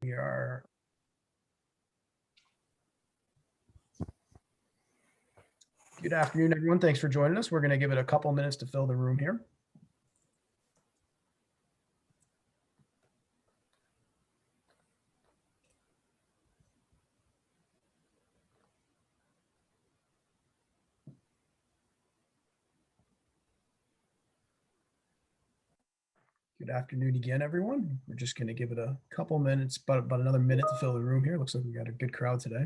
We are Good afternoon, everyone. Thanks for joining us. We're going to give it a couple minutes to fill the room here. Good afternoon again, everyone. We're just going to give it a couple minutes, about another minute to fill the room here. Looks like we got a good crowd today.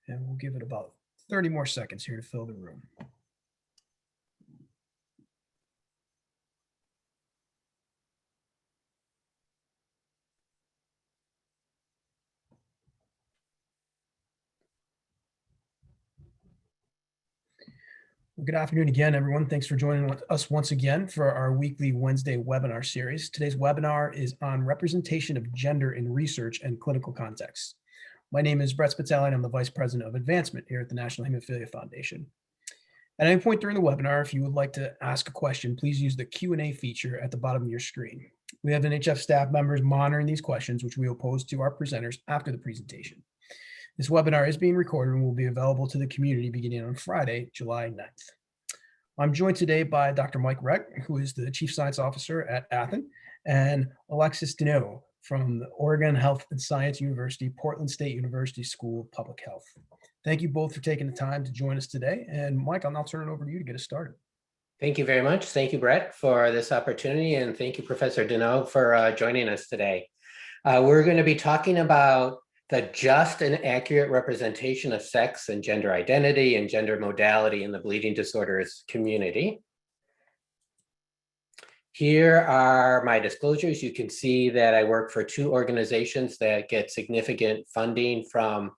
And we'll give it about 30 more seconds here to fill the room. Well, good afternoon again, everyone. Thanks for joining us once again for our weekly Wednesday webinar series. Today's webinar is on representation of gender in research and clinical contexts. My name is Brett Spitali. I'm the Vice President of Advancement here at the National Hemophilia Foundation. At any point during the webinar, if you would like to ask a question, please use the Q&A feature at the bottom of your screen. We have NHF staff members monitoring these questions, which we will pose to our presenters after the presentation. This webinar is being recorded and will be available to the community beginning on Friday, July 9th. I'm joined today by Dr. Mike Recht, who is the Chief Science Officer at Athens, and Alexis Dinno from the Oregon Health and Science University, Portland State University School of Public Health. Thank you both for taking the time to join us today. And Mike, I'll now turn it over to you to get us started. Thank you very much. Thank you, Brett, for this opportunity. And thank you, Professor Dinno, for joining us today. We're going to be talking about the just and accurate representation of sex and gender identity and gender modality in the bleeding disorders community. Here are my disclosures. You can see that I work for two organizations that get significant funding from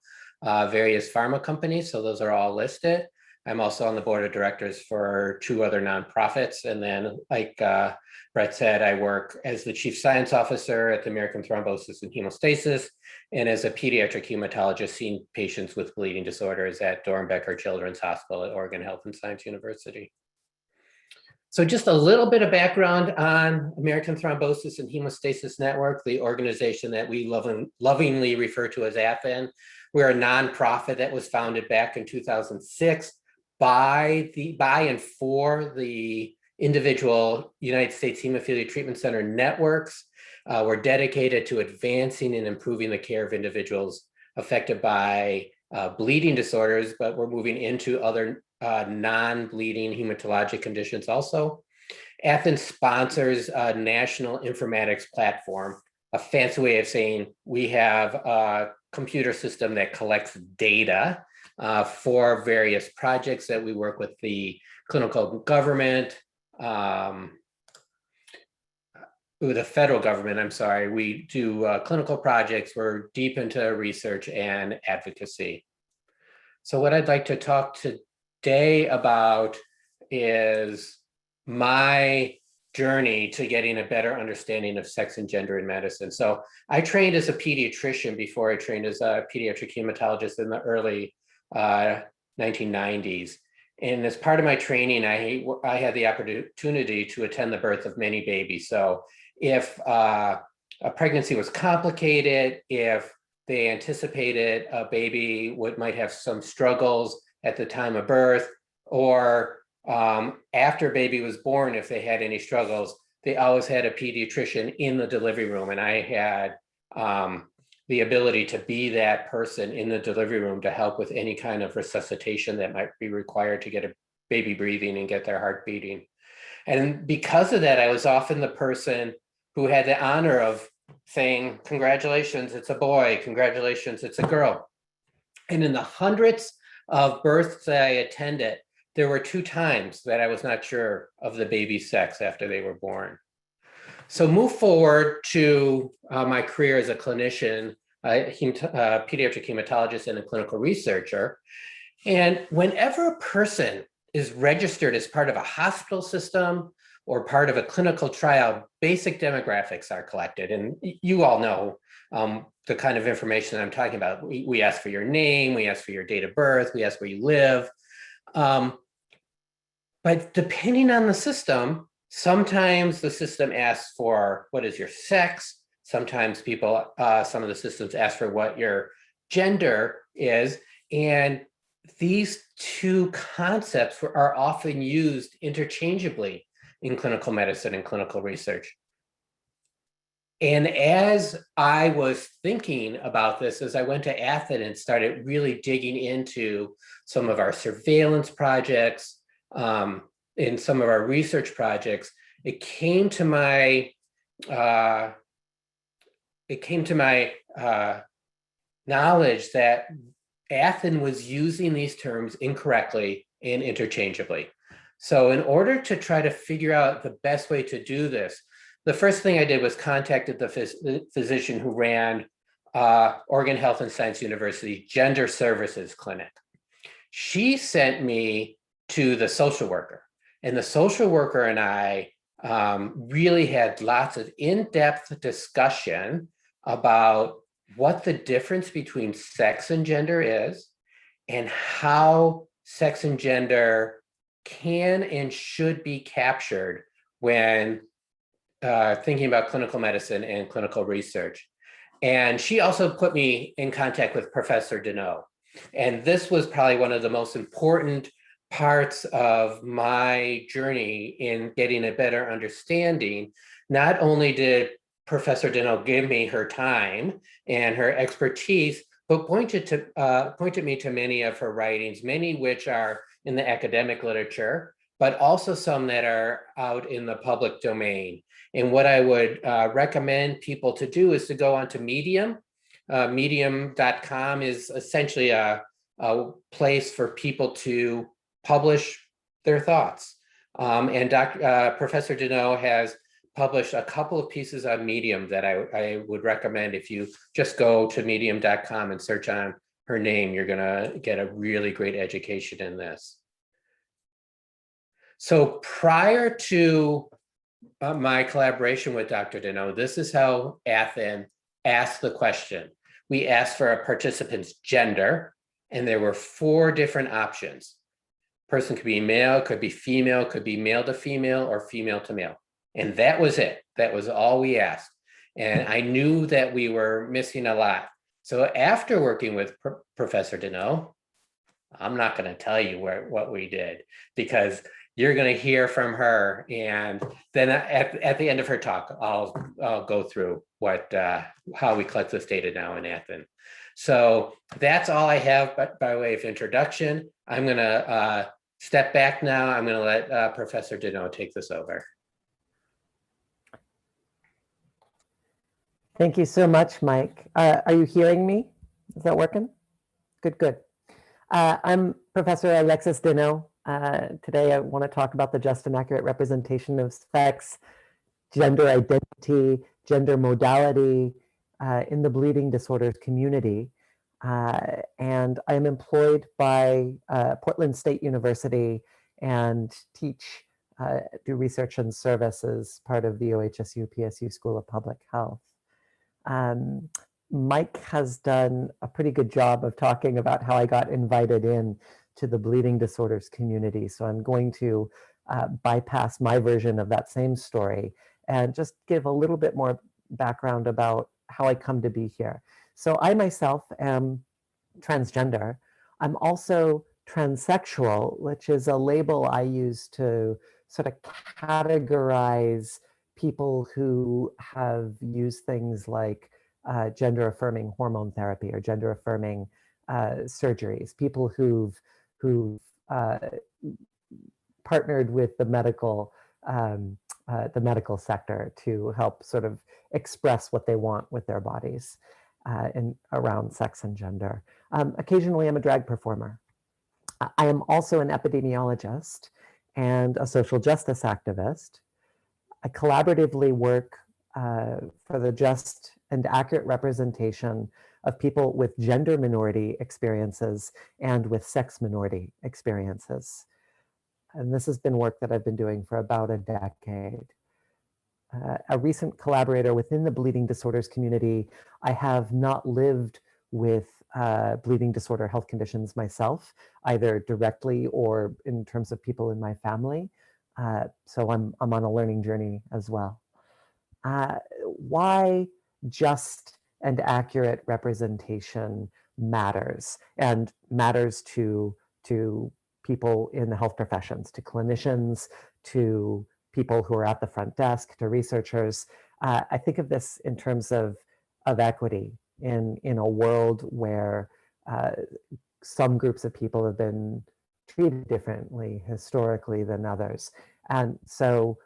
various pharma companies. So those are all listed. I'm also on the board of directors for two other nonprofits. And then, like Brett said, I work as the Chief Science Officer at the American Thrombosis and Hemostasis and as a pediatric hematologist seeing patients with bleeding disorders at Dornbecker Children's Hospital at Oregon Health and Science University. So just a little bit of background on American Thrombosis and Hemostasis Network, the organization that we lovingly refer to as AFN. We're a nonprofit that was founded back in 2006 by and for the individual United States Hemophilia Treatment Center networks. We're dedicated to advancing and improving the care of individuals affected by bleeding disorders, but we're moving into other non-bleeding hematologic conditions also. Athens sponsors a national informatics platform, a fancy way of saying we have a computer system that collects data for various projects that we work with the clinical government, with the federal government, I'm sorry. We do clinical projects. We're deep into research and advocacy. So what I'd like to talk today about is my journey to getting a better understanding of sex and gender in medicine. So I trained as a pediatrician before I trained as a pediatric hematologist in the early 1990s. And as part of my training, I had the opportunity to attend the birth of many babies. So if a pregnancy was complicated, if they anticipated a baby might have some struggles at the time of birth, or after baby was born, if they had any struggles, they always had a pediatrician in the delivery room. And I had the ability to be that person in the delivery room to help with any kind of resuscitation that might be required to get a baby breathing and get their heart beating. And because of that, I was often the person who had the honor of saying, congratulations, it's a boy, congratulations, it's a girl. And in the hundreds of births that I attended, there were 2 times that I was not sure of the baby's sex after they were born. So move forward to my career as a clinician, pediatric hematologist and a clinical researcher. And whenever a person is registered as part of a hospital system or part of a clinical trial, basic demographics are collected. And you all know the kind of information that I'm talking about. We ask for your name, we ask for your date of birth, we ask where you live. But depending on the system, sometimes the system asks for what is your sex. Sometimes some of the systems ask for what your gender is. And these two concepts are often used interchangeably in clinical medicine and clinical research. And as I was thinking about this, as I went to Athens and started really digging into some of our surveillance projects, in some of our research projects, it came to my knowledge that Athens was using these terms incorrectly and interchangeably. So in order to try to figure out the best way to do this, the first thing I did was contacted the physician who ran Oregon Health and Science University Gender Services Clinic. She sent me to the social worker, and the social worker and I really had lots of in-depth discussion about what the difference between sex and gender is, and how sex and gender can and should be captured when thinking about clinical medicine and clinical research. And she also put me in contact with Professor Dinno. And this was probably one of the most important parts of my journey in getting a better understanding. Not only did Professor Dinno give me her time and her expertise, but pointed me to many of her writings, many which are in the academic literature, but also some that are out in the public domain. And what I would recommend people to do is to go onto Medium. Medium.com is essentially a place for people to publish their thoughts. And Professor Dinno has published a couple of pieces on Medium that I would recommend. If you just go to medium.com and search on her name, you're gonna get a really great education in this. So prior to my collaboration with Dr. Dinno, this is how Athens asked the question. We asked for a participant's gender, and there were 4 different options. Person could be male, could be female, could be male to female, or female to male. And that was it. That was all we asked. And I knew that we were missing a lot. So after working with Professor Dinno, I'm not going to tell you what we did, because you're going to hear from her. And then at the end of her talk, I'll go through how we collect this data now in Athens. So that's all I have by way of introduction. I'm going to step back now. I'm going to let Professor Dinno take this over. Thank you so much, Mike. Are you hearing me? Is that working? Good, good. I'm Professor Alexis Dinno. Today I want to talk about the just and accurate representation of sex, gender identity, gender modality in the bleeding disorders community. And I'm employed by Portland State University and teach, do research and service as part of the OHSU PSU School of Public Health. Mike has done a pretty good job of talking about how I got invited in to the bleeding disorders community. So I'm going to bypass my version of that same story and just give a little bit more background about how I come to be here. So I myself am transgender. I'm also transsexual, which is a label I use to sort of categorize people who have used things like gender-affirming hormone therapy or gender-affirming surgeries, people who've partnered with the medical sector to help sort of express what they want with their bodies and around sex and gender. Occasionally, I'm a drag performer. I am also an epidemiologist and a social justice activist. I collaboratively work for the just and accurate representation of people with gender minority experiences and with sex minority experiences. And this has been work that I've been doing for about a decade. A recent collaborator within the bleeding disorders community, I have not lived with bleeding disorder health conditions myself, either directly or in terms of people in my family. So I'm on a learning journey as well. Why just and accurate representation matters, and matters to people in the health professions, to clinicians, to people who are at the front desk, to researchers. I think of this in terms of equity in a world where some groups of people have been treated differently historically than others. And so,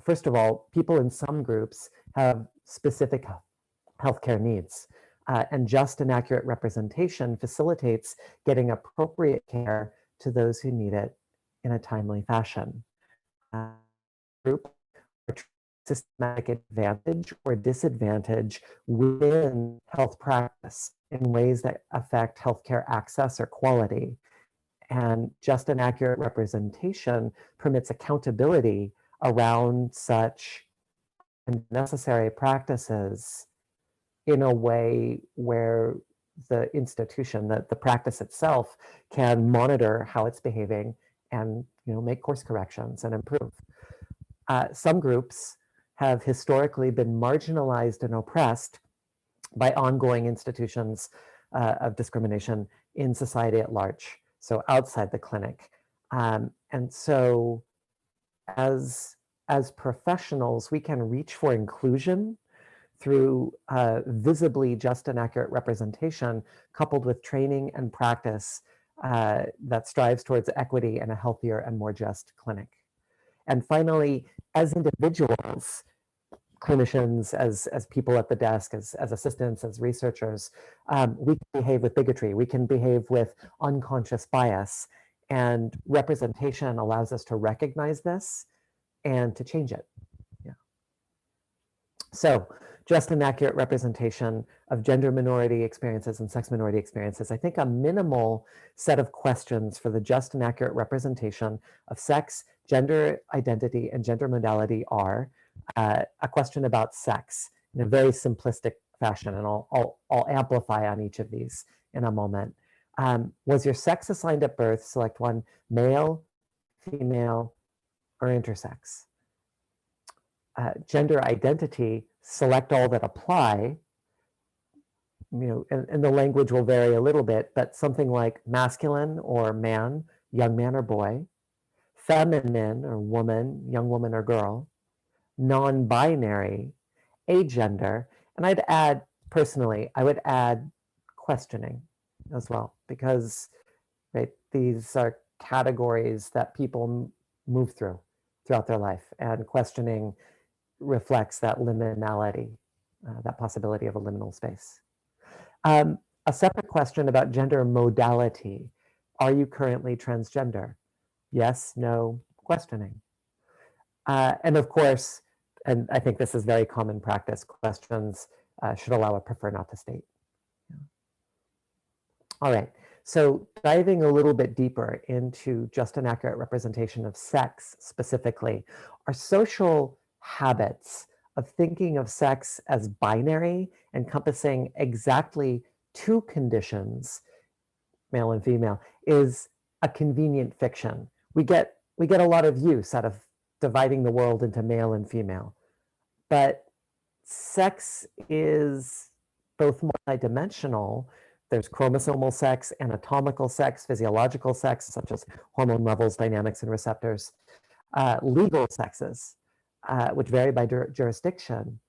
first of all, people in some groups have specific healthcare needs. And just and accurate representation facilitates getting appropriate care to those who need it in a timely fashion. Group or systematic advantage or disadvantage within health practice in ways that affect healthcare access or quality. And just and accurate representation permits accountability around such necessary practices in a way where the institution, the practice itself, can monitor how it's behaving and make course corrections and improve. Some groups have historically been marginalized and oppressed by ongoing institutions of discrimination in society at large, so outside the clinic. And so as professionals, we can reach for inclusion through visibly just and accurate representation, coupled with training and practice that strives towards equity and a healthier and more just clinic. And finally, as individuals, clinicians, as people at the desk, as assistants, as researchers, we can behave with bigotry, we can behave with unconscious bias, and representation allows us to recognize this and to change it. Yeah. So, just an accurate representation of gender minority experiences and sex minority experiences. I think a minimal set of questions for the just and accurate representation of sex, gender identity, and gender modality are a question about sex in a very simplistic fashion, and I'll amplify on each of these in a moment. Was your sex assigned at birth? Select one: male, female, or intersex. Gender identity, select all that apply. And the language will vary a little bit, but something like masculine or man, young man or boy, feminine or woman, young woman or girl, non-binary, agender, and I'd add, personally, I would add questioning as well, because these are categories that people move throughout their life, and questioning reflects that liminality, that possibility of a liminal space. A separate question about gender modality. Are you currently transgender? Yes, no, questioning. And of course, and I think this is very common practice, questions should allow a prefer not to state. Yeah. All right, so diving a little bit deeper into just an accurate representation of sex specifically, our social habits of thinking of sex as binary, encompassing exactly two conditions, male and female, is a convenient fiction. We get a lot of use out of dividing the world into male and female, but sex is both multidimensional. There's chromosomal sex, anatomical sex, physiological sex, such as hormone levels, dynamics, and receptors, legal sexes, which vary by jurisdiction.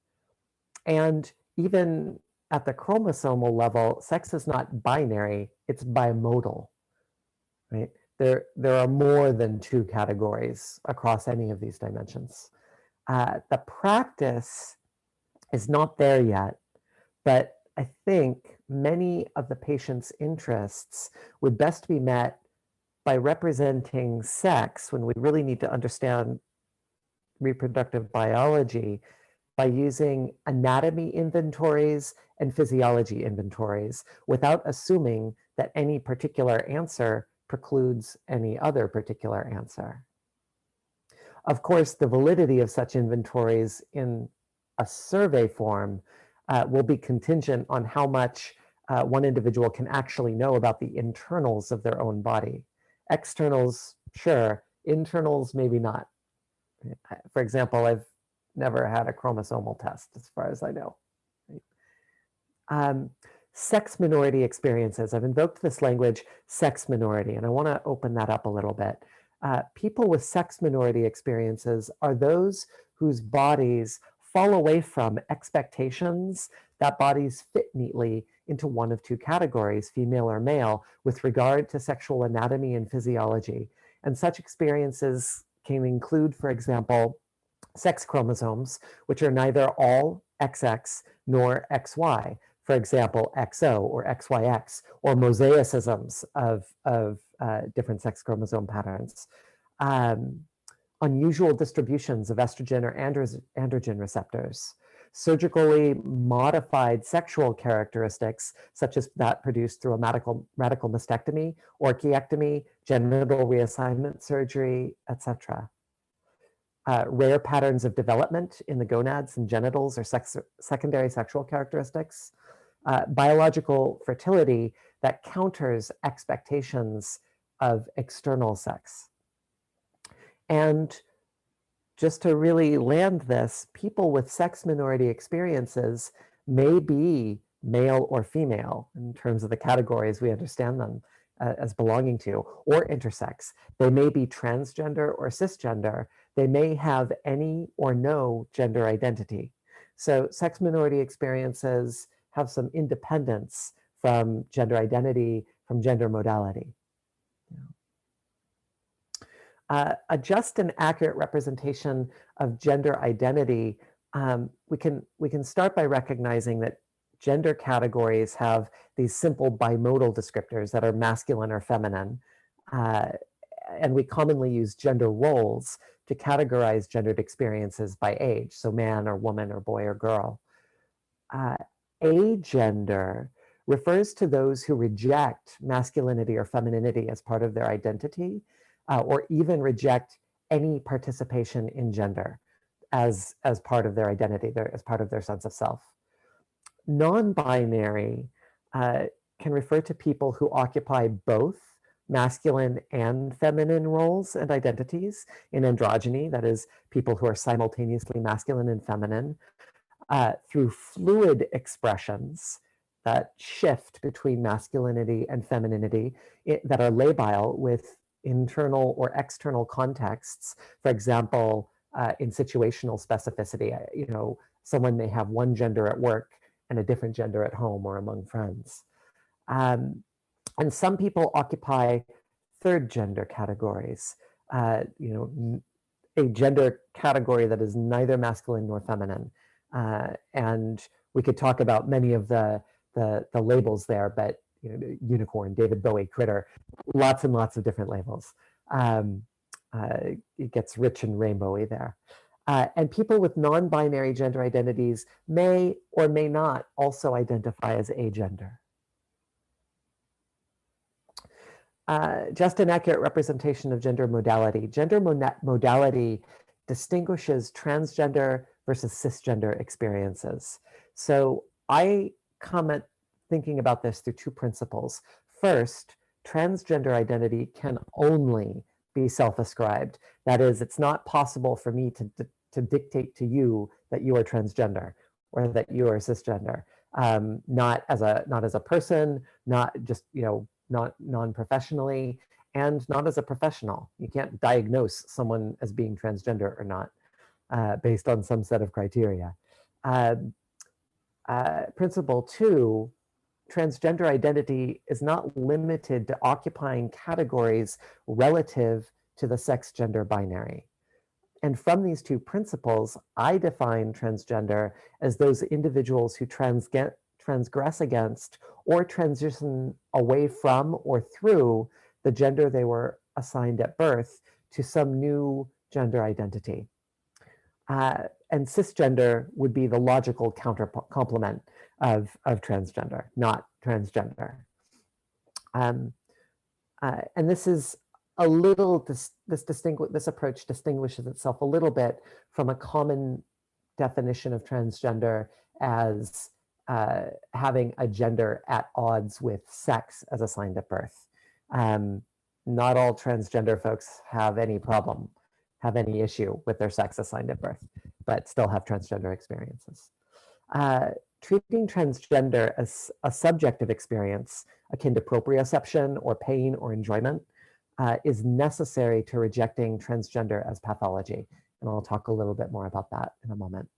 And even at the chromosomal level, sex is not binary, it's bimodal, right? There are more than two categories across any of these dimensions. The practice is not there yet, but I think many of the patient's interests would best be met by representing sex, when we really need to understand reproductive biology, by using anatomy inventories and physiology inventories, without assuming that any particular answer precludes any other particular answer. Of course, the validity of such inventories in a survey form will be contingent on how much one individual can actually know about the internals of their own body. Externals, sure. Internals, maybe not. For example, I've never had a chromosomal test, as far as I know. Sex minority experiences. I've invoked this language, sex minority, and I want to open that up a little bit. People with sex minority experiences are those whose bodies fall away from expectations that bodies fit neatly into one of two categories, female or male, with regard to sexual anatomy and physiology. And such experiences can include, for example, sex chromosomes, which are neither all XX nor XY. For example, XO or XYX, or mosaicisms of different sex chromosome patterns. Unusual distributions of estrogen or androgen receptors. Surgically modified sexual characteristics, such as that produced through a radical mastectomy, orchiectomy, genital reassignment surgery, etc. Rare patterns of development in the gonads and genitals or secondary sexual characteristics. Biological fertility that counters expectations of external sex. And just to really land this, people with sex minority experiences may be male or female in terms of the categories we understand them as belonging to, or intersex. They may be transgender or cisgender. They may have any or no gender identity. So sex minority experiences have some independence from gender identity, from gender modality. A just and accurate representation of gender identity, we can start by recognizing that gender categories have these simple bimodal descriptors that are masculine or feminine, and we commonly use gender roles to categorize gendered experiences by age, so man or woman or boy or girl. Agender refers to those who reject masculinity or femininity as part of their identity, or even reject any participation in gender as part of their identity, as part of their sense of self. Non-binary can refer to people who occupy both masculine and feminine roles and identities in androgyny, that is, people who are simultaneously masculine and feminine, through fluid expressions that shift between masculinity and femininity that are labile with internal or external contexts. For example, in situational specificity, someone may have one gender at work and a different gender at home or among friends. And some people occupy third gender categories, a gender category that is neither masculine nor feminine. And we could talk about many of the labels there, but unicorn, David Bowie, critter, lots and lots of different labels. It gets rich and rainbowy there. And people with non-binary gender identities may or may not also identify as agender. Just an accurate representation of gender modality. Gender modality distinguishes transgender versus cisgender experiences. So I comment thinking about this through two principles. First, transgender identity can only be self-ascribed. That is, it's not possible for me to dictate to you that you are transgender or that you are cisgender. Not as a person, not just not non-professionally, and not as a professional. You can't diagnose someone as being transgender or not based on some set of criteria. Principle two, transgender identity is not limited to occupying categories relative to the sex-gender binary. And from these two principles, I define transgender as those individuals who transgress against or transition away from or through the gender they were assigned at birth to some new gender identity. And cisgender would be the logical complement of transgender, not transgender. And this is a little, this approach distinguishes itself a little bit from a common definition of transgender as having a gender at odds with sex as assigned at birth. Not all transgender folks have any problem, have any issue with their sex assigned at birth, but still have transgender experiences. Treating transgender as a subjective experience akin to proprioception or pain or enjoyment is necessary to rejecting transgender as pathology. And I'll talk a little bit more about that in a moment.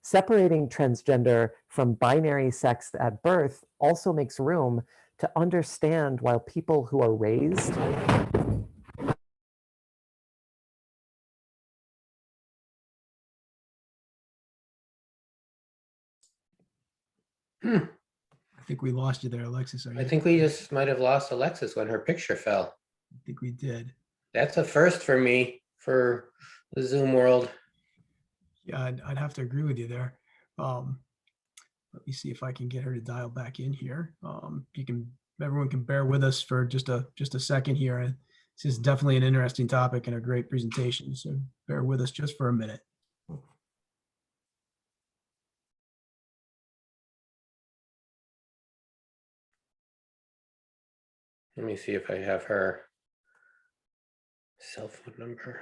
Separating transgender from binary sex at birth also makes room to understand why people who are raised I think we lost you there, Alexis. I think we just might have lost Alexis when her picture fell. I think we did. That's a first for me for the Zoom world. Yeah, I'd have to agree with you there. Let me see if I can get her to dial back in here. Everyone can bear with us for just a second here. This is definitely an interesting topic and a great presentation. So bear with us just for a minute. Let me see if I have her cell phone number.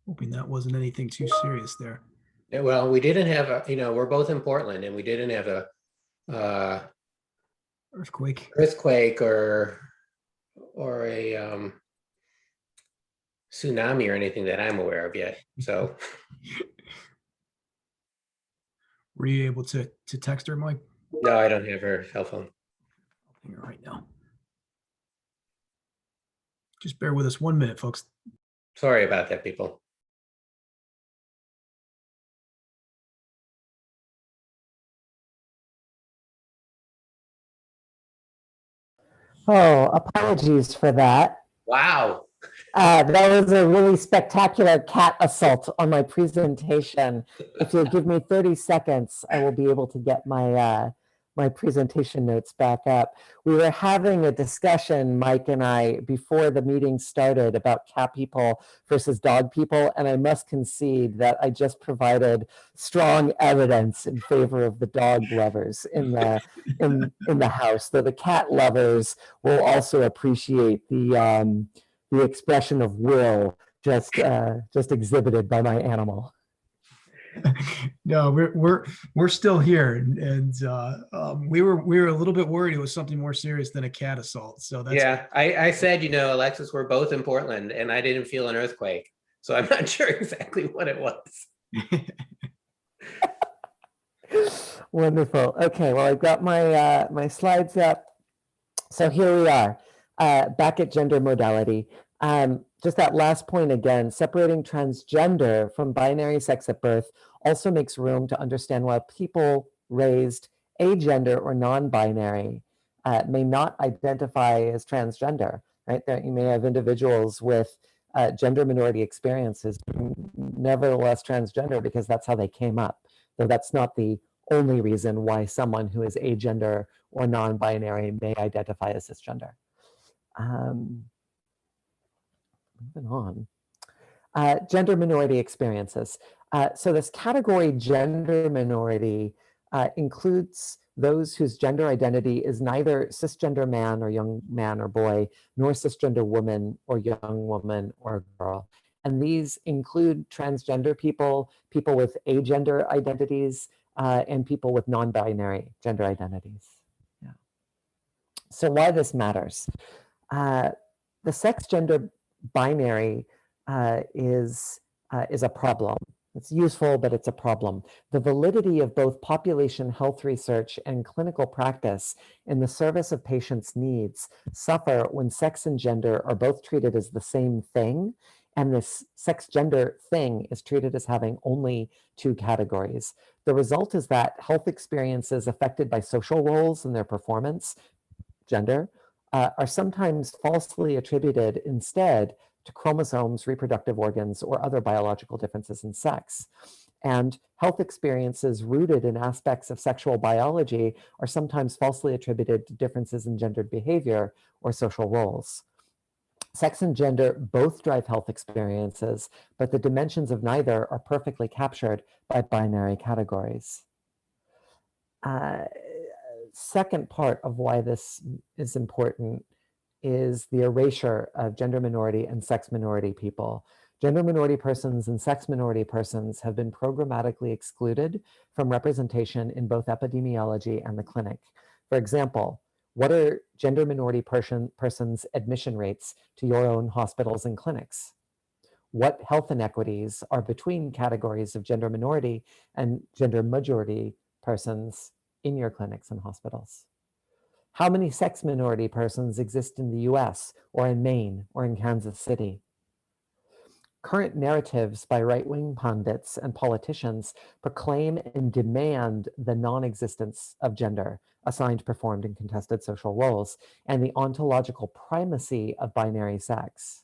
Hoping that wasn't anything too serious there. Yeah, well, we didn't have a, we're both in Portland and we didn't have a Earthquake. or a tsunami or anything that I'm aware of yet. So Were you able to text her, Mike? no, I don't have her cell phone. I'll ping her right now. Just bear with us 1 minute, folks. Sorry about that, people. Oh, apologies for that. Wow. That was a really spectacular cat assault on my presentation. If you'll give me 30 seconds, I will be able to get my my presentation notes back up. We were having a discussion, Mike and I, before the meeting started about cat people versus dog people, and I must concede that I just provided strong evidence in favor of the dog lovers in the house, though the cat lovers will also appreciate the expression of will just exhibited by my animal. No, we're still here, and we were a little bit worried it was something more serious than a cat assault. So that's Yeah, I said, Alexis, we're both in Portland and I didn't feel an earthquake. So I'm not sure exactly what it was. Wonderful. Okay, well, I've got my my slides up. So here we are, back at gender modality. Just that last point again, separating transgender from binary sex at birth also makes room to understand why people raised agender or non-binary may not identify as transgender, right? That you may have individuals with gender minority experiences, nevertheless transgender because that's how they came up, though that's not the only reason why someone who is agender or non-binary may identify as cisgender. Moving on. Gender minority experiences. So this category gender minority includes those whose gender identity is neither cisgender man or young man or boy, nor cisgender woman or young woman or girl. And these include transgender people, people with agender identities, and people with non-binary gender identities. Yeah. So why this matters. The sex gender binary is a problem. It's useful, but it's a problem. The validity of both population health research and clinical practice in the service of patients' needs suffer when sex and gender are both treated as the same thing And this sex gender thing is treated as having only two categories. The result is that health experiences affected by social roles and their performance, gender, are sometimes falsely attributed instead to chromosomes, reproductive organs, or other biological differences in sex. And health experiences rooted in aspects of sexual biology are sometimes falsely attributed to differences in gendered behavior or social roles. Sex and gender both drive health experiences, but the dimensions of neither are perfectly captured by binary categories. Second part of why this is important is the erasure of gender minority and sex minority people. Gender minority persons and sex minority persons have been programmatically excluded from representation in both epidemiology and the clinic. For example, what are gender minority persons' admission rates to your own hospitals and clinics? What health inequities are between categories of gender minority and gender majority persons in your clinics and hospitals? How many sex minority persons exist in the US or in Maine or in Kansas City? Current narratives by right-wing pundits and politicians proclaim and demand the non-existence of gender, assigned, performed, and contested social roles, and the ontological primacy of binary sex.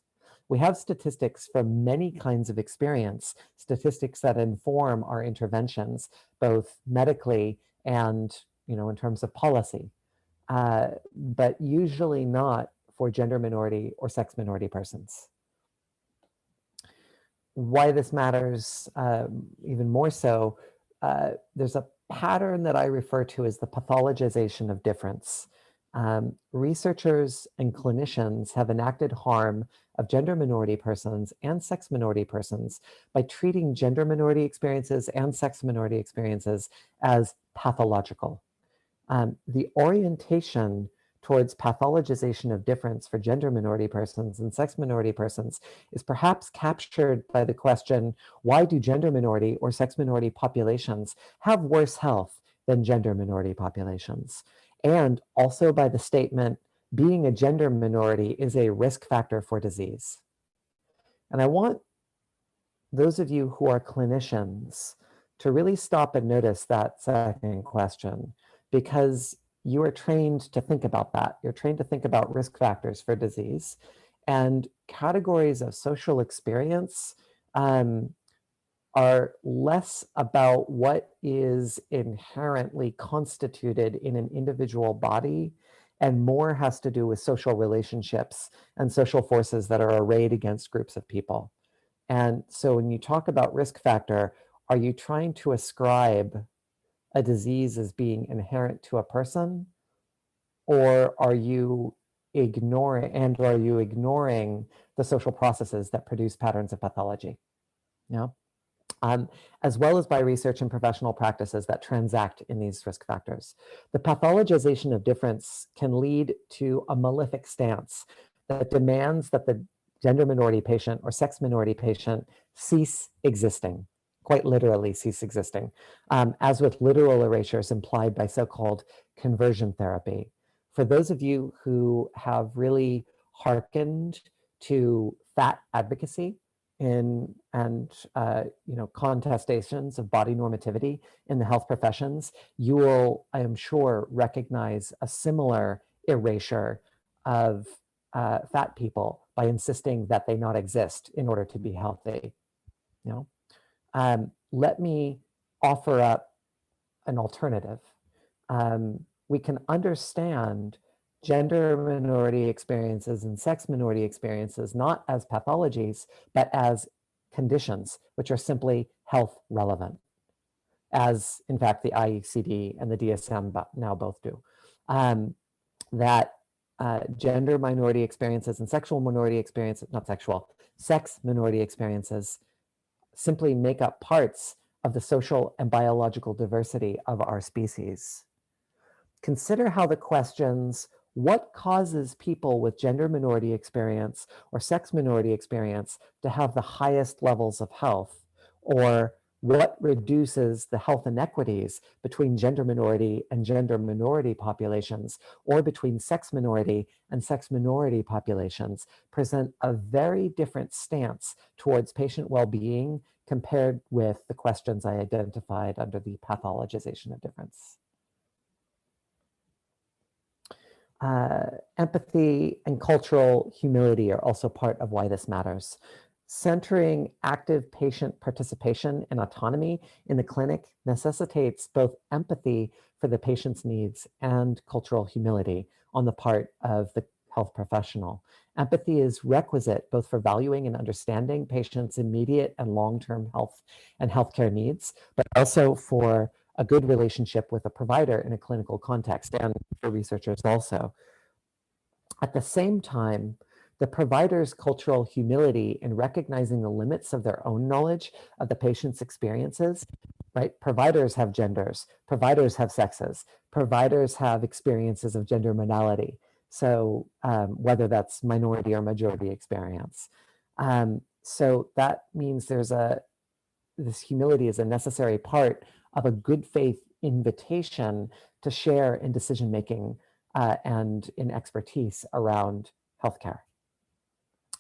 We have statistics from many kinds of experience, statistics that inform our interventions, both medically and in terms of policy, but usually not for gender minority or sex minority persons. Why this matters even more so, there's a pattern that I refer to as the pathologization of difference. Researchers and clinicians have enacted harm of gender minority persons and sex minority persons by treating gender minority experiences and sex minority experiences as pathological. The orientation towards pathologization of difference for gender minority persons and sex minority persons is perhaps captured by the question, why do gender minority or sex minority populations have worse health than gender minority populations? And also by the statement, being a gender minority is a risk factor for disease. And I want those of you who are clinicians to really stop and notice that second question, because you are trained to think about that. You're trained to think about risk factors for disease, and categories of social experience are less about what is inherently constituted in an individual body and more has to do with social relationships and social forces that are arrayed against groups of people. And so when you talk about risk factor, are you trying to ascribe a disease as being inherent to a person? Or are you ignoring the social processes that produce patterns of pathology? As well as by research and professional practices that transact in these risk factors. The pathologization of difference can lead to a malefic stance that demands that the gender minority patient or sex minority patient cease existing, quite literally cease existing, as with literal erasures implied by so-called conversion therapy. For those of you who have really hearkened to fat advocacy and contestations of body normativity in the health professions, you will, I am sure, recognize a similar erasure of fat people by insisting that they not exist in order to be healthy. Let me offer up an alternative. We can understand gender minority experiences and sex minority experiences not as pathologies, but as conditions which are simply health relevant, as in fact the ICD and the DSM now both do. That gender minority experiences and sexual minority experiences, sex minority experiences simply make up parts of the social and biological diversity of our species. Consider how the questions, what causes people with gender minority experience or sex minority experience to have the highest levels of health? Or what reduces the health inequities between gender minority and gender minority populations, or between sex minority and sex minority populations, present a very different stance towards patient well-being compared with the questions I identified under the pathologization of difference. Empathy and cultural humility are also part of why this matters. Centering active patient participation and autonomy in the clinic necessitates both empathy for the patient's needs and cultural humility on the part of the health professional. Empathy is requisite both for valuing and understanding patients' immediate and long-term health and healthcare needs, but also for a good relationship with a provider in a clinical context, and for researchers also. At the same time, the provider's cultural humility in recognizing the limits of their own knowledge of the patient's experiences, right? Providers have genders, providers have sexes, providers have experiences of gender modality. So whether that's minority or majority experience. So that means this humility is a necessary part of a good faith invitation to share in decision-making and in expertise around healthcare.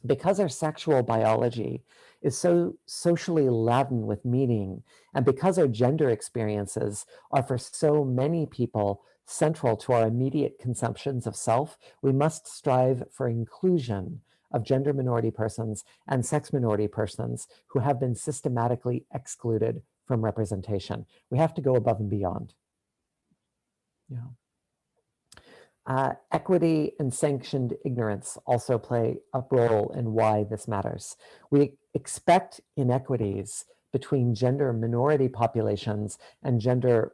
Because our sexual biology is so socially laden with meaning, and because our gender experiences are for so many people central to our immediate conceptions of self, we must strive for inclusion of gender minority persons and sex minority persons who have been systematically excluded from representation. We have to go above and beyond. Yeah. Equity and sanctioned ignorance also play a role in why this matters. We expect inequities between gender minority populations and gender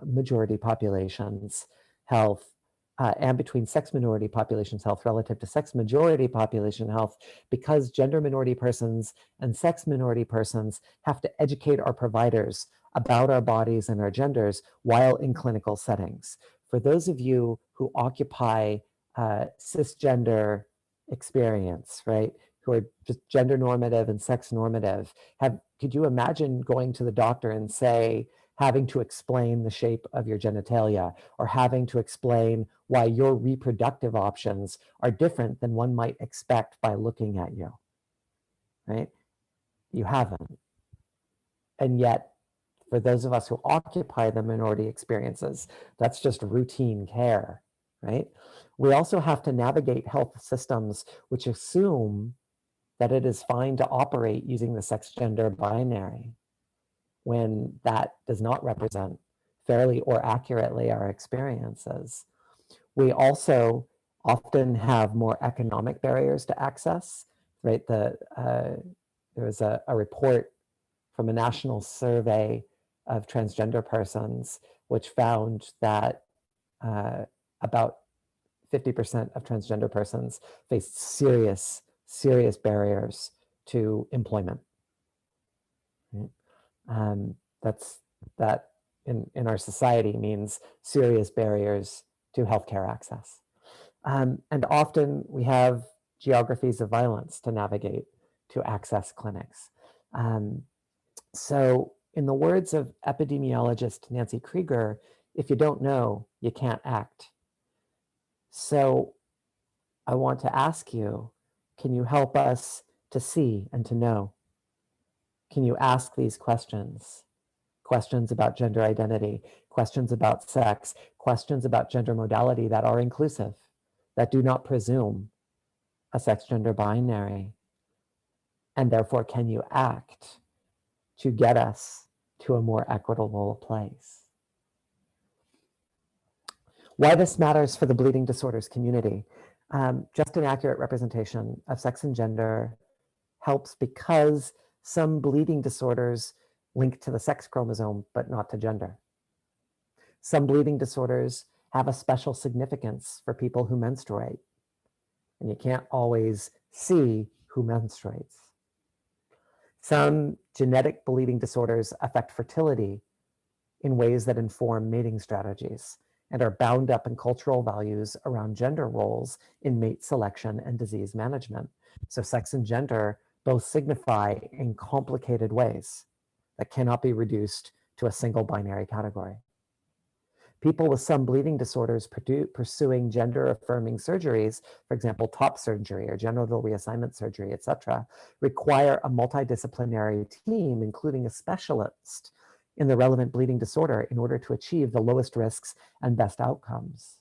majority populations' health, and between sex minority populations' health relative to sex majority population health, because gender minority persons and sex minority persons have to educate our providers about our bodies and our genders while in clinical settings. For those of you who occupy cisgender experience, right, who are just gender normative and sex normative, could you imagine going to the doctor and having to explain the shape of your genitalia, or having to explain why your reproductive options are different than one might expect by looking at you, right? You haven't. And yet, for those of us who occupy the minority experiences, that's just routine care, right? We also have to navigate health systems which assume that it is fine to operate using the sex gender binary when that does not represent fairly or accurately our experiences. We also often have more economic barriers to access, right? There was a report from a national survey of transgender persons, which found that about 50% of transgender persons faced serious barriers to employment. Right? That in our society means serious barriers to healthcare access. And often we have geographies of violence to navigate to access clinics. So in the words of epidemiologist Nancy Krieger, if you don't know, you can't act. So I want to ask you, can you help us to see and to know? Can you ask these questions? Questions about gender identity, questions about sex, questions about gender modality that are inclusive, that do not presume a sex gender binary. And therefore, can you act to get us to a more equitable place? Why this matters for the bleeding disorders community. Just an accurate representation of sex and gender helps because some bleeding disorders link to the sex chromosome, but not to gender. Some bleeding disorders have a special significance for people who menstruate, and you can't always see who menstruates. Some genetic bleeding disorders affect fertility in ways that inform mating strategies and are bound up in cultural values around gender roles in mate selection and disease management. So sex and gender both signify in complicated ways that cannot be reduced to a single binary category. People with some bleeding disorders pursuing gender-affirming surgeries, for example, top surgery or genital reassignment surgery, etc., require a multidisciplinary team, including a specialist in the relevant bleeding disorder, in order to achieve the lowest risks and best outcomes.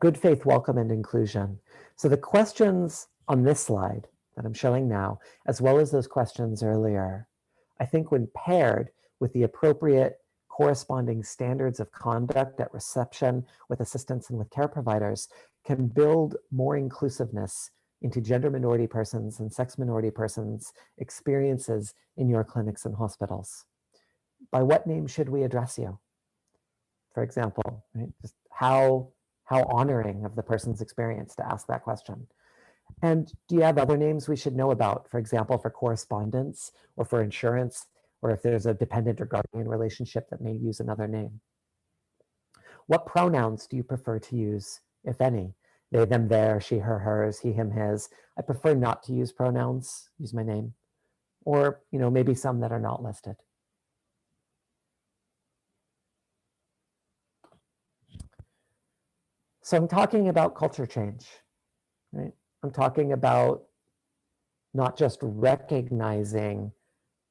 Good faith, welcome, and inclusion. So the questions on this slide that I'm showing now, as well as those questions earlier, I think when paired with the appropriate corresponding standards of conduct at reception with assistants and with care providers, can build more inclusiveness into gender minority persons and sex minority persons' experiences in your clinics and hospitals. By what name should we address you? For example, right? Just how honoring of the person's experience to ask that question. And do you have other names we should know about? For example, for correspondence or for insurance, or if there's a dependent or guardian relationship that may use another name. What pronouns do you prefer to use, if any? They, them, their, she, her, hers, he, him, his. I prefer not to use pronouns, use my name. Or, maybe some that are not listed. So I'm talking about culture change, right? I'm talking about not just recognizing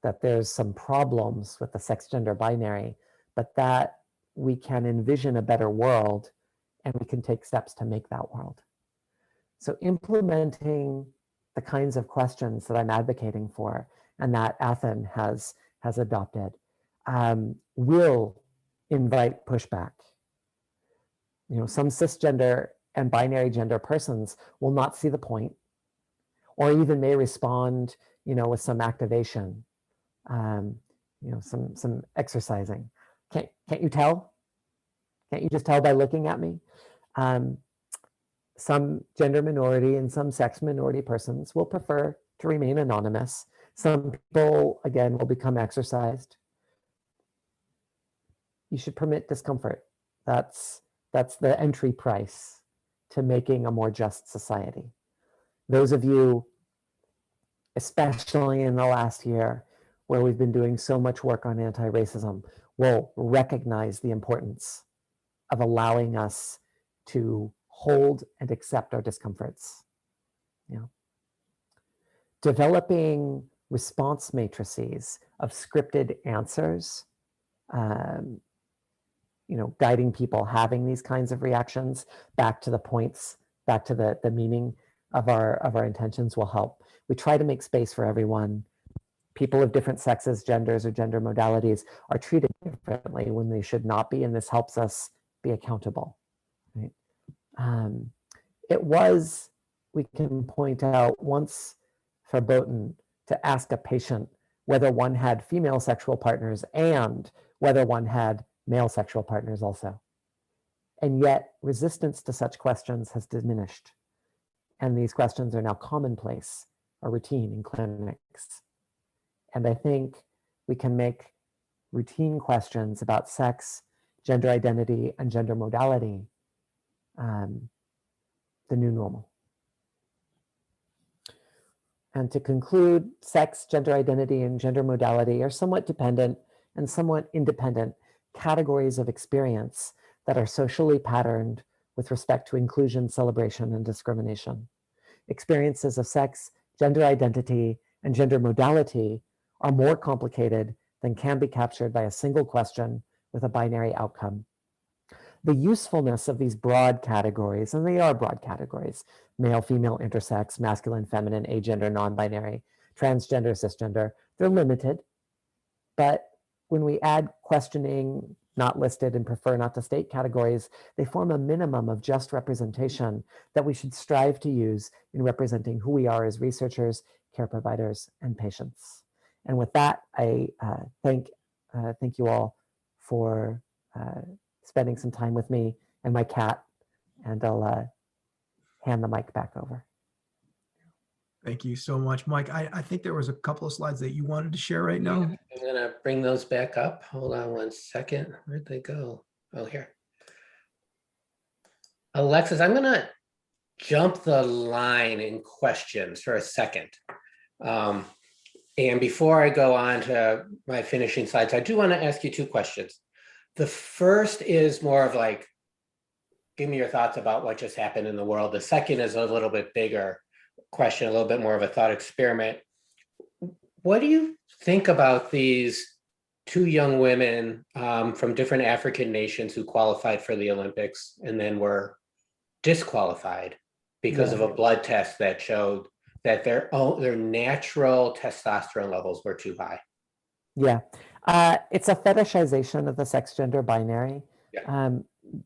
that there's some problems with the sex gender binary, but that we can envision a better world and we can take steps to make that world. So implementing the kinds of questions that I'm advocating for and that Athen has adopted will invite pushback. Some cisgender and binary gender persons will not see the point, or even may respond, with some activation, some exercising. Can't you tell? Can't you just tell by looking at me? Some gender minority and some sex minority persons will prefer to remain anonymous. Some people, again, will become exercised. You should permit discomfort. That's the entry price to making a more just society. Those of you, especially in the last year, where we've been doing so much work on anti-racism, will recognize the importance of allowing us to hold and accept our discomforts. Developing response matrices of scripted answers, guiding people having these kinds of reactions back to the points, back to the meaning of our intentions will help. We try to make space for everyone. People of different sexes, genders, or gender modalities are treated differently when they should not be, and this helps us be accountable. Right? We can point out, once verboten to ask a patient whether one had female sexual partners and whether one had male sexual partners also. And yet resistance to such questions has diminished. And these questions are now commonplace or routine in clinics. And I think we can make routine questions about sex, gender identity, and gender modality the new normal. And to conclude, sex, gender identity, and gender modality are somewhat dependent and somewhat independent categories of experience that are socially patterned with respect to inclusion, celebration, and discrimination. Experiences of sex, gender identity, and gender modality are more complicated than can be captured by a single question with a binary outcome. The usefulness of these broad categories, and they are broad categories, male, female, intersex, masculine, feminine, agender, non-binary, transgender, cisgender, they're limited. But when we add questioning, not listed, and prefer not to state categories, they form a minimum of just representation that we should strive to use in representing who we are as researchers, care providers, and patients. And with that, I thank you all for spending some time with me and my cat, and I'll hand the mic back over. Thank you so much, Mike. I think there was a couple of slides that you wanted to share right now. I'm gonna bring those back up. Hold on one second. Where'd they go? Oh, here. Alexis, I'm gonna jump the line in questions for a second. And before I go on to my finishing slides, I do want to ask you two questions. The first is more of like, give me your thoughts about what just happened in the world. The second is a little bit bigger question, a little bit more of a thought experiment. What do you think about these two young women from different African nations who qualified for the Olympics and then were disqualified because of a blood test that showed that their natural testosterone levels were too high? Yeah, it's a fetishization of the sex gender binary. Yeah.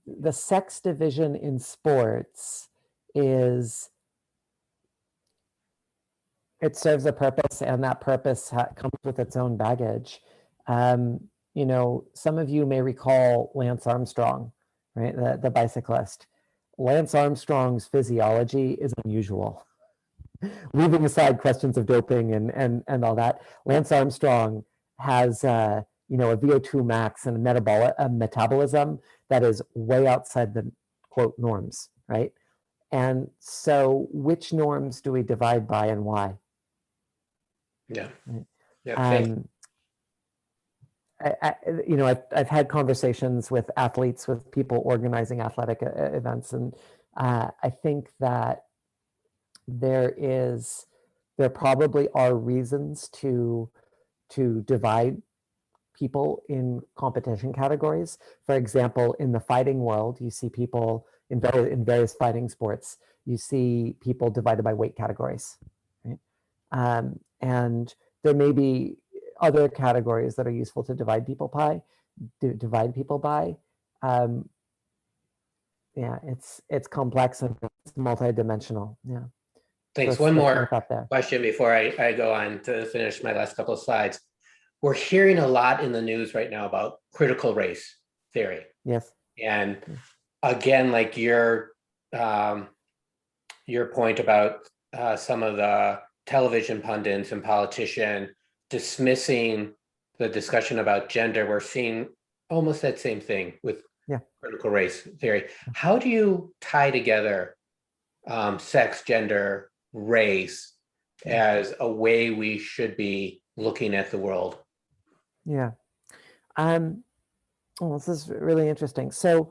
The sex division in sports is, it serves a purpose, and that purpose comes with its own baggage. You know, some of you may recall Lance Armstrong, right? The bicyclist. Lance Armstrong's physiology is unusual. Leaving aside questions of doping and all that, Lance Armstrong has you know, a VO2 max and a metabolism that is way outside the quote norms, right? And so, which norms do we divide by and why? Yeah. Right. Yeah. You know, I've had conversations with athletes, with people organizing athletic events, and I think that there probably are reasons to divide people in competition categories. For example, in the fighting world, you see people in various fighting sports, you see people divided by weight categories, right? And there may be other categories that are useful to divide people by. Yeah, it's complex and it's multidimensional. Yeah. Thanks. So One that's my more thought there. question before I go on to finish my last couple of slides. We're hearing a lot in the news right now about critical race theory. Yes. And again, like your point about some of the television pundits and politicians dismissing the discussion about gender, we're seeing almost that same thing with critical race theory. How do you tie together sex, gender, race as a way we should be looking at the world? Yeah. Well, this is really interesting. So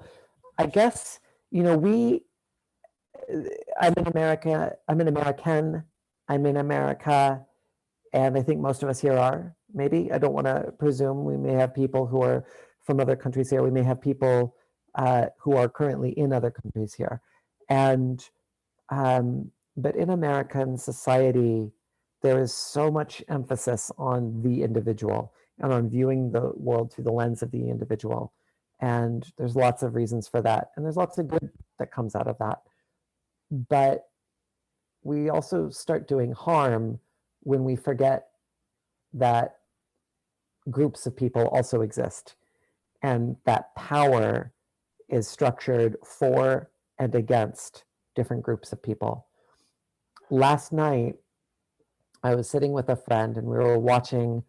I guess, you know, I'm in America, I'm an American, I'm in America, and I think most of us here are, maybe. I don't want to presume. We may have people who are from other countries here. We may have people who are currently in other countries here. And, but in American society, there is so much emphasis on the individual and on viewing the world through the lens of the individual. And there's lots of reasons for that. And there's lots of good that comes out of that. But we also start doing harm when we forget that groups of people also exist and that power is structured for and against different groups of people. Last night, I was sitting with a friend and we were watching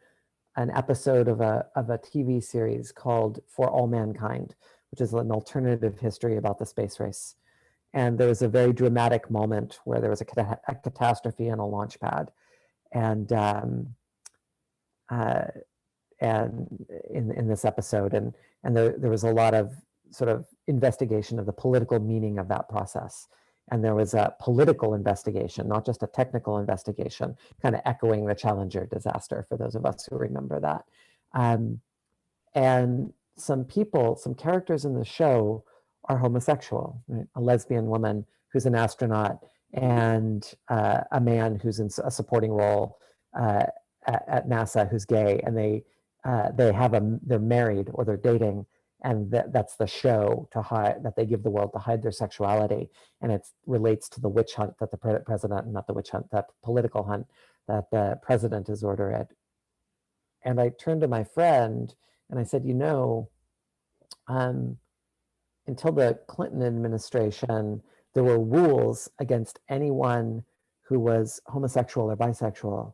an episode of a TV series called For All Mankind, which is an alternative history about the space race. And there was a very dramatic moment where there was a catastrophe on a launch pad. And in this episode, and there was a lot of sort of investigation of the political meaning of that process. And there was a political investigation, not just a technical investigation, kind of echoing the Challenger disaster for those of us who remember that. And some characters in the show are homosexual, right? A lesbian woman who's an astronaut and a man who's in a supporting role at NASA who's gay, and they're married or they're dating, and that's the show to hide, that they give the world to hide their sexuality, and it relates to the witch hunt that the president, not the witch hunt, that political hunt that the president is ordering. And I turned to my friend and I said, you know, until the Clinton administration, there were rules against anyone who was homosexual or bisexual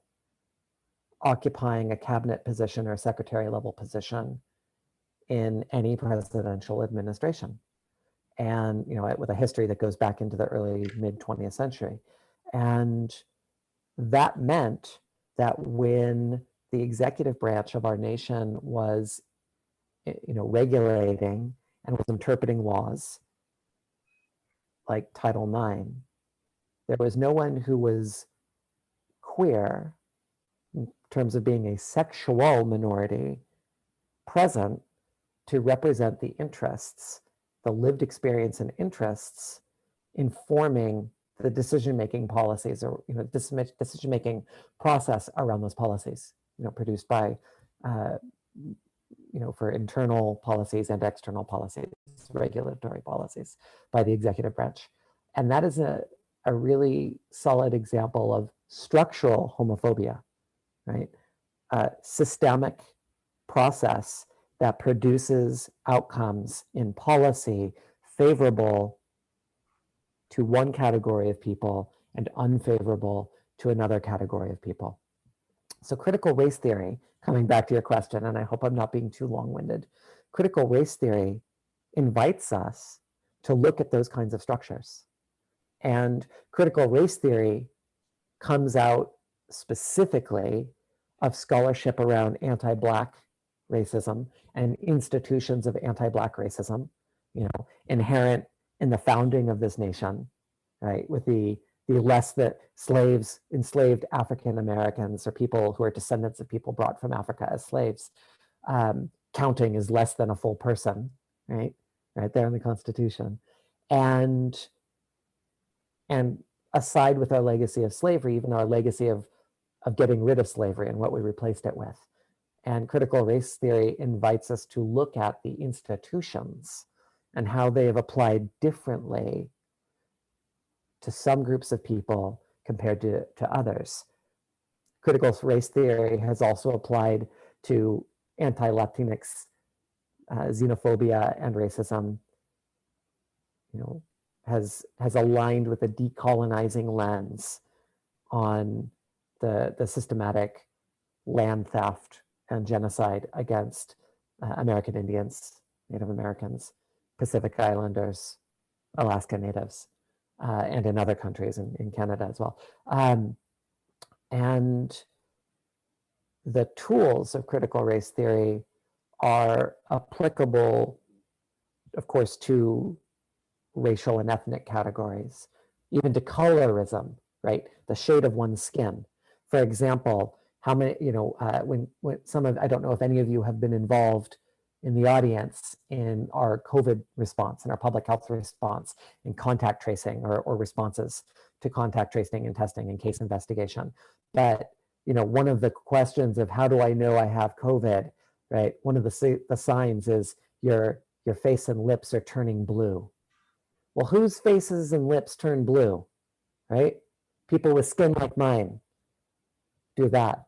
occupying a cabinet position or a secretary level position in any presidential administration. And, you know, with a history that goes back into the early mid 20th century. And that meant that when the executive branch of our nation was, regulating and was interpreting laws like Title IX, there was no one who was queer in terms of being a sexual minority present to represent the interests, the lived experience and interests informing the decision-making policies, or decision-making process around those policies, produced by for internal policies and external policies, regulatory policies by the executive branch. And that is a really solid example of structural homophobia, right? A systemic process that produces outcomes in policy favorable to one category of people and unfavorable to another category of people. So critical race theory, coming back to your question, and I hope I'm not being too long-winded, critical race theory invites us to look at those kinds of structures. And critical race theory comes out specifically of scholarship around anti-Black racism and institutions of anti-Black racism, inherent in the founding of this nation, right? With the less that enslaved African Americans or people who are descendants of people brought from Africa as slaves, counting as less than a full person, right? Right there in the Constitution. And aside with our legacy of slavery, even our legacy of getting rid of slavery and what we replaced it with. And critical race theory invites us to look at the institutions and how they have applied differently to some groups of people compared to others. Critical race theory has also applied to anti-Latinx xenophobia and racism, has aligned with a decolonizing lens on the systematic land theft and genocide against American Indians, Native Americans, Pacific Islanders, Alaska Natives, and in other countries, in Canada as well. And the tools of critical race theory are applicable, of course, to racial and ethnic categories, even to colorism, right? The shade of one's skin. For example, how many, when I don't know if any of you have been involved in the audience in our COVID response, in our public health response, in contact tracing or responses to contact tracing and testing and case investigation. But, one of the questions of how do I know I have COVID, right? One of the signs is your face and lips are turning blue. Well, whose faces and lips turn blue, right? People with skin like mine do that.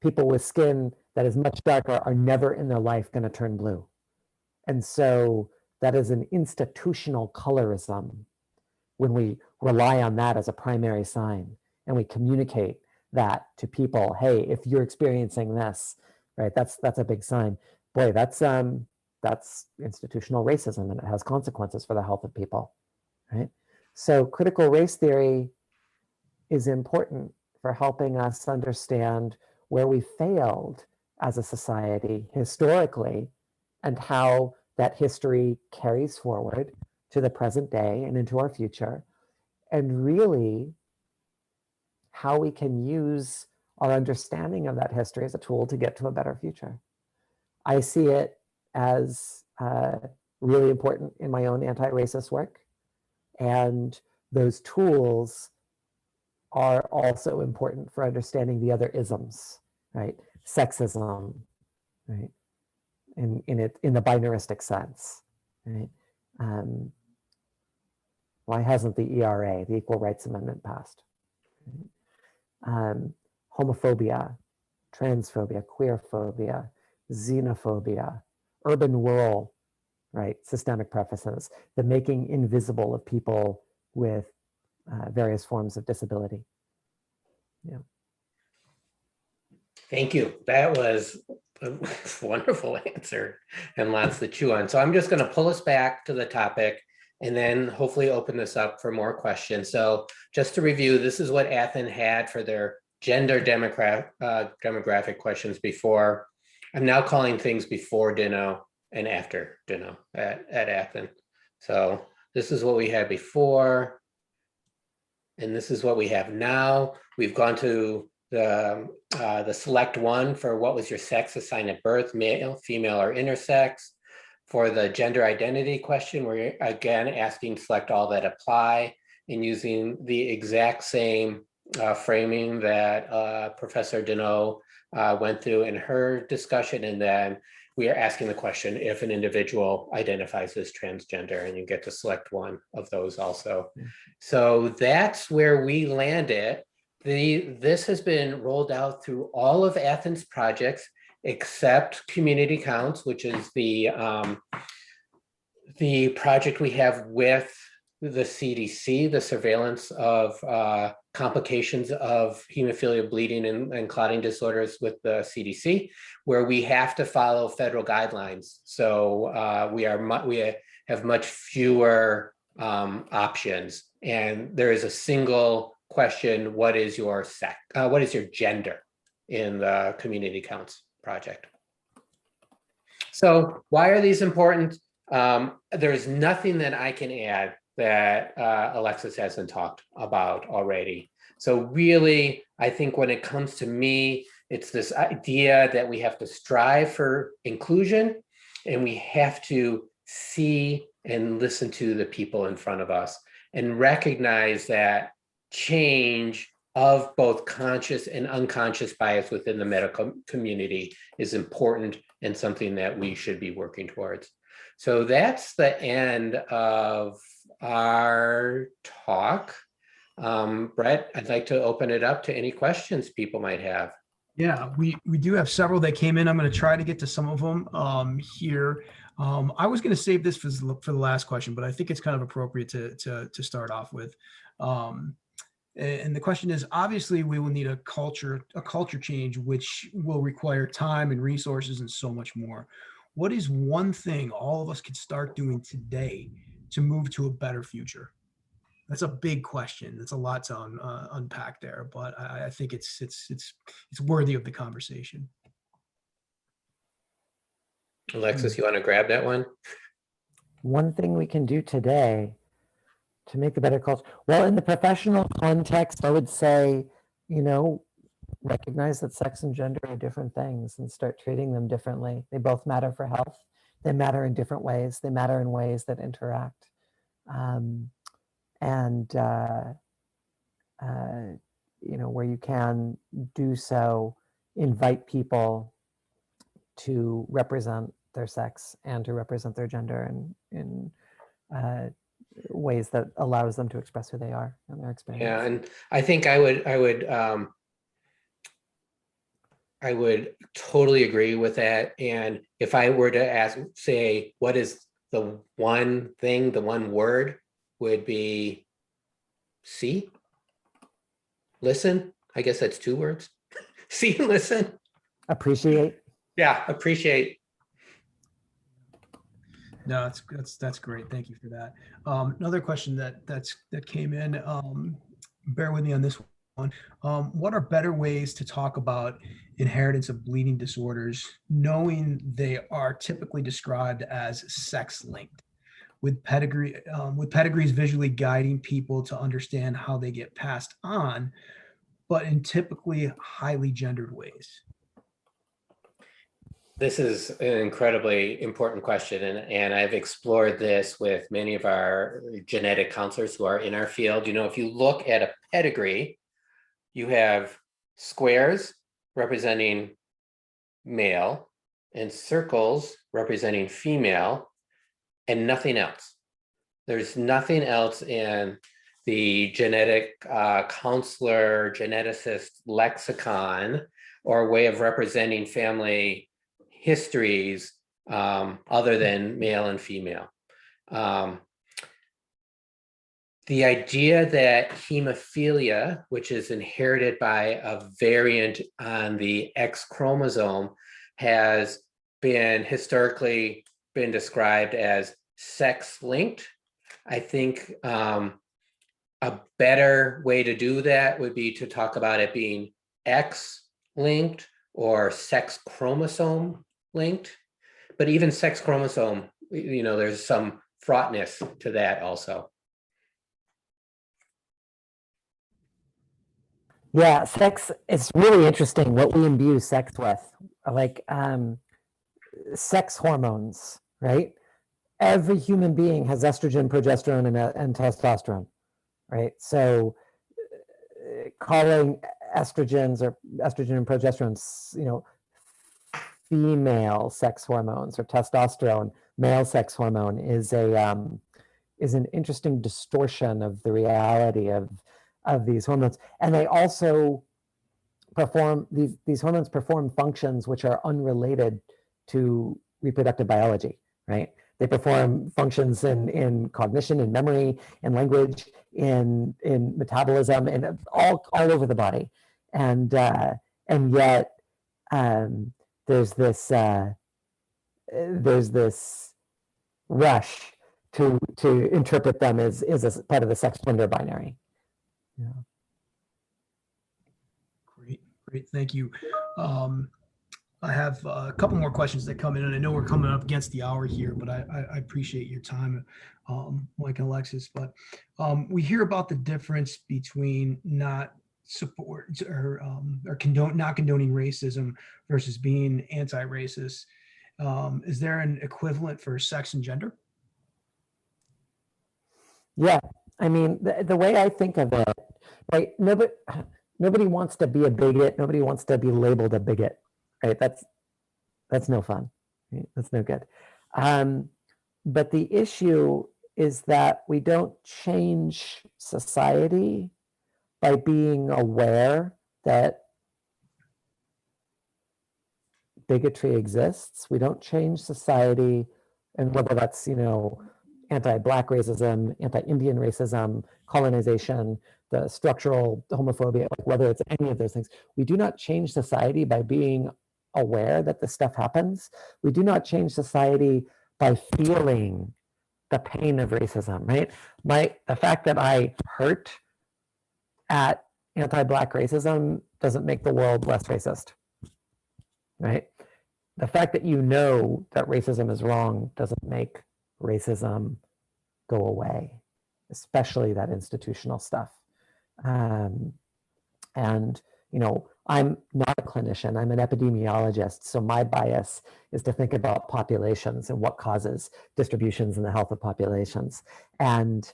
People with skin that is much darker are never in their life going to turn blue. And so that is an institutional colorism when we rely on that as a primary sign and we communicate that to people. Hey, if you're experiencing this, right, that's a big sign. Boy, that's institutional racism, and it has consequences for the health of people, right? So critical race theory is important for helping us understand where we failed as a society historically and how that history carries forward to the present day and into our future, and really how we can use our understanding of that history as a tool to get to a better future. I see it as really important in my own anti-racist work, and those tools are also important for understanding the other isms, right? Sexism, right? In the binaristic sense, right? Why hasn't the ERA, the Equal Rights Amendment, passed? Homophobia, transphobia, queerphobia, xenophobia, urban rural, right? Systemic preferences, the making invisible of people with various forms of disability. Yeah. Thank you. That was a wonderful answer and lots to chew on. So I'm just going to pull us back to the topic and then hopefully open this up for more questions. So just to review, this is what Athens had for their gender demographic questions before. I'm now calling things before Dinno and after Dinno at Athens. So this is what we had before, and this is what we have now. We've gone to the select one for what was your sex assigned at birth, male, female, or intersex. For the gender identity question, we're again asking select all that apply and using the exact same framing that Professor Dinno went through in her discussion. And then we are asking the question if an individual identifies as transgender, and you get to select one of those also. So that's where we landed. This has been rolled out through all of Athens projects except community counts, which is the project we have with the CDC, the surveillance of complications of hemophilia, bleeding, and clotting disorders with the CDC, where we have to follow federal guidelines. So we have much fewer options, and there is a single question: what is your sex? What is your gender in the community counts project? So why are these important? There's nothing that I can add that Alexis hasn't talked about already. So really, I think when it comes to me, it's this idea that we have to strive for inclusion, and we have to see and listen to the people in front of us and recognize that change of both conscious and unconscious bias within the medical community is important and something that we should be working towards. So that's the end of our talk. Brett, I'd like to open it up to any questions people might have. Yeah, we do have several that came in. I'm going to try to get to some of them here. I was going to save this for the last question, but I think it's kind of appropriate to start off with. And the question is, obviously, we will need a culture change, which will require time and resources and so much more. What is one thing all of us could start doing today to move to a better future? That's a big question. It's a lot to unpack there, but I think it's worthy of the conversation. Alexis, you want to grab that one? One thing we can do today to make a better culture. Well, in the professional context, I would say, recognize that sex and gender are different things and start treating them differently. They both matter for health. They matter in different ways. They matter in ways that interact. Where you can do so, invite people to represent their sex and to represent their gender in ways that allows them to express who they are and their experience. Yeah, and I think I would totally agree with that. And if I were to say, what is the one thing, the one word would be see, listen. I guess that's two words. See, listen. Appreciate. Yeah, appreciate. No, that's great. Thank you for that. Another question that came in. Bear with me on this one. What are better ways to talk about inheritance of bleeding disorders, knowing they are typically described as sex-linked, with pedigrees visually guiding people to understand how they get passed on, but in typically highly gendered ways? This is an incredibly important question, and I've explored this with many of our genetic counselors who are in our field. If you look at a pedigree, you have squares representing male and circles representing female and nothing else. There's nothing else in the genetic counselor, geneticist lexicon or way of representing family histories other than male and female. The idea that hemophilia, which is inherited by a variant on the X chromosome, has been historically been described as sex-linked. I think a better way to do that would be to talk about it being X linked or sex chromosome linked. But even sex chromosome, there's some fraughtness to that also. Yeah, sex, it's really interesting what we imbue sex with, like sex hormones, right? Every human being has estrogen, progesterone, and testosterone, right? So calling estrogens or estrogen and progesterone, female sex hormones, or testosterone, male sex hormone, is an interesting distortion of the reality of these hormones. And they also perform, these hormones perform functions which are unrelated to reproductive biology, right? They perform functions in cognition, in memory, in language, in metabolism, and all over the body. And yet there's this rush to interpret them as a part of the sex gender binary. Yeah. Great, thank you. I have a couple more questions that come in, and I know we're coming up against the hour here, but I appreciate your time, Mike and Alexis. But we hear about the difference between not support or not condoning racism versus being anti-racist. Is there an equivalent for sex and gender? Yeah, I mean, the way I think of it, right? Nobody wants to be a bigot. Nobody wants to be labeled a bigot, right? That's no fun. Right? That's no good. But the issue is that we don't change society by being aware that bigotry exists. We don't change society, and whether that's, anti-Black racism, anti-Indian racism, colonization, the structural homophobia, like whether it's any of those things, we do not change society by being aware that this stuff happens. We do not change society by feeling the pain of racism, right? The fact that I hurt at anti-Black racism doesn't make the world less racist, right? The fact that you know that racism is wrong doesn't make racism go away, especially that institutional stuff. And, I'm not a clinician, I'm an epidemiologist. So my bias is to think about populations and what causes distributions in the health of populations. And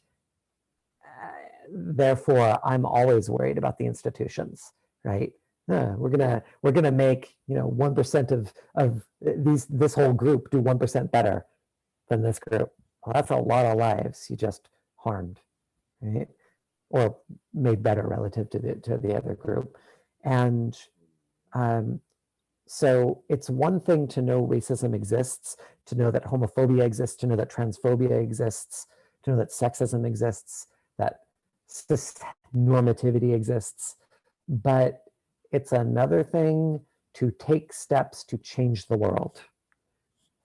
therefore, I'm always worried about the institutions, right? We're gonna make 1% of this whole group do 1% better than this group. Well, that's a lot of lives you just harmed, right? Or made better relative to the other group. And so it's one thing to know racism exists, to know that homophobia exists, to know that transphobia exists, to know that sexism exists, that cis normativity exists. But it's another thing to take steps to change the world.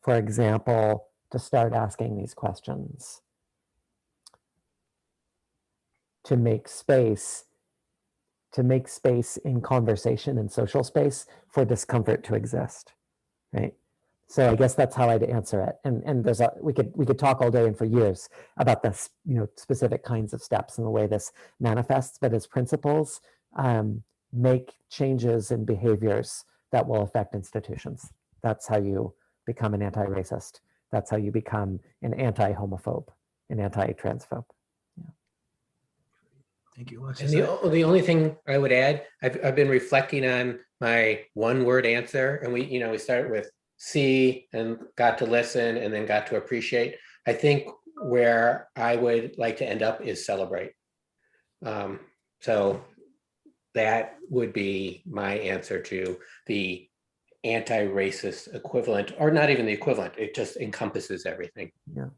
For example, to start asking these questions, to make space in conversation and social space for discomfort to exist, right? So I guess that's how I'd answer it. And we could talk all day and for years about this, specific kinds of steps and the way this manifests, but as principles, make changes in behaviors that will affect institutions. That's how you become an anti-racist. That's how you become an anti-homophobe, an anti-transphobe. Yeah. Thank you, Alexis. And the only thing I would add, I've been reflecting on my one-word answer, and we started with see and got to listen and then got to appreciate. I think where I would like to end up is celebrate. So that would be my answer to the anti-racist equivalent, or not even the equivalent. It just encompasses everything. Yeah.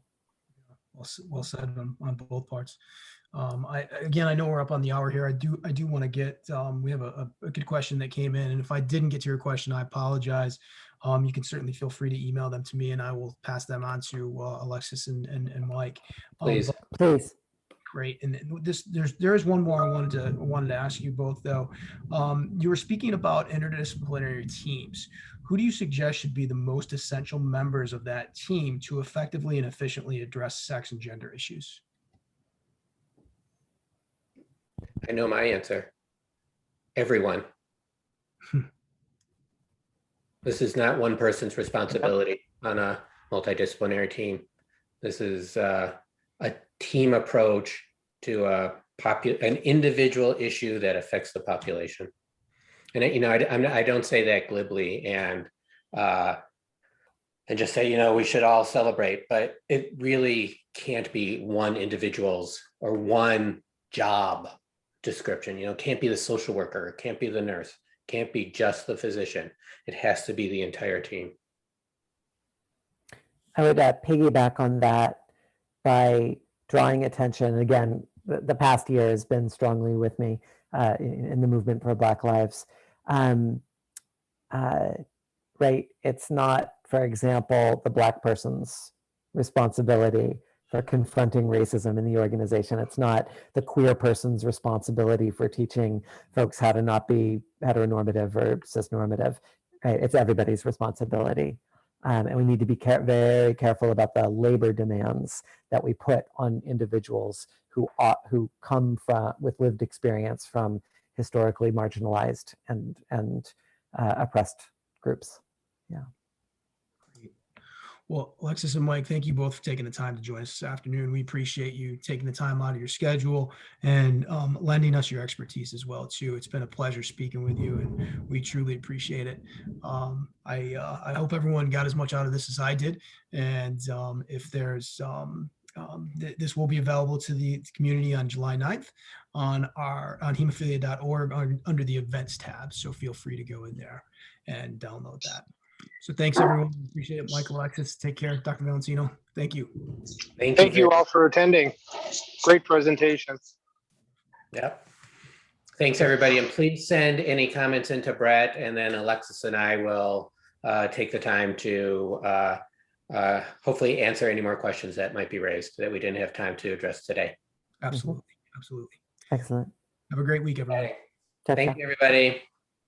Well said on both parts. I know we're up on the hour here. I do want to get, we have a good question that came in, and if I didn't get to your question, I apologize. You can certainly feel free to email them to me, and I will pass them on to Alexis and Mike. Please. Please. Great. And there is one more I wanted to ask you both though. You were speaking about interdisciplinary teams. Who do you suggest should be the most essential members of that team to effectively and efficiently address sex and gender issues? I know my answer. Everyone. This is not one person's responsibility on a multidisciplinary team. This is a team approach to an individual issue that affects the population. And I don't say that glibly and just say, we should all celebrate, but it really can't be one individual's or one job description. It can't be the social worker, it can't be the nurse, can't be just the physician. It has to be the entire team. I would piggyback on that by drawing attention. Again, the past year has been strongly with me in the movement for Black Lives. Right? It's not, for example, the Black person's responsibility for confronting racism in the organization. It's not the queer person's responsibility for teaching folks how to not be heteronormative or cisnormative. Right? It's everybody's responsibility. And we need to be very careful about the labor demands that we put on individuals who come from with lived experience from historically marginalized and oppressed groups. Yeah. Well, Alexis and Mike, thank you both for taking the time to join us this afternoon. We appreciate you taking the time out of your schedule and lending us your expertise as well, too. It's been a pleasure speaking with you, and we truly appreciate it. I hope everyone got as much out of this as I did. And if there's this will be available to the community on July 9th on hemophilia.org under the events tab. So feel free to go in there and download that. So thanks, everyone. Appreciate it. Michael, Alexis, take care. Dr. Valentino, thank you. Thank you all for attending. Great presentation. Yep. Thanks, everybody. And please send any comments into Brett, and then Alexis and I will take the time to hopefully answer any more questions that might be raised that we didn't have time to address today. Absolutely. Absolutely. Excellent. Have a great week, everybody. Thank you, everybody.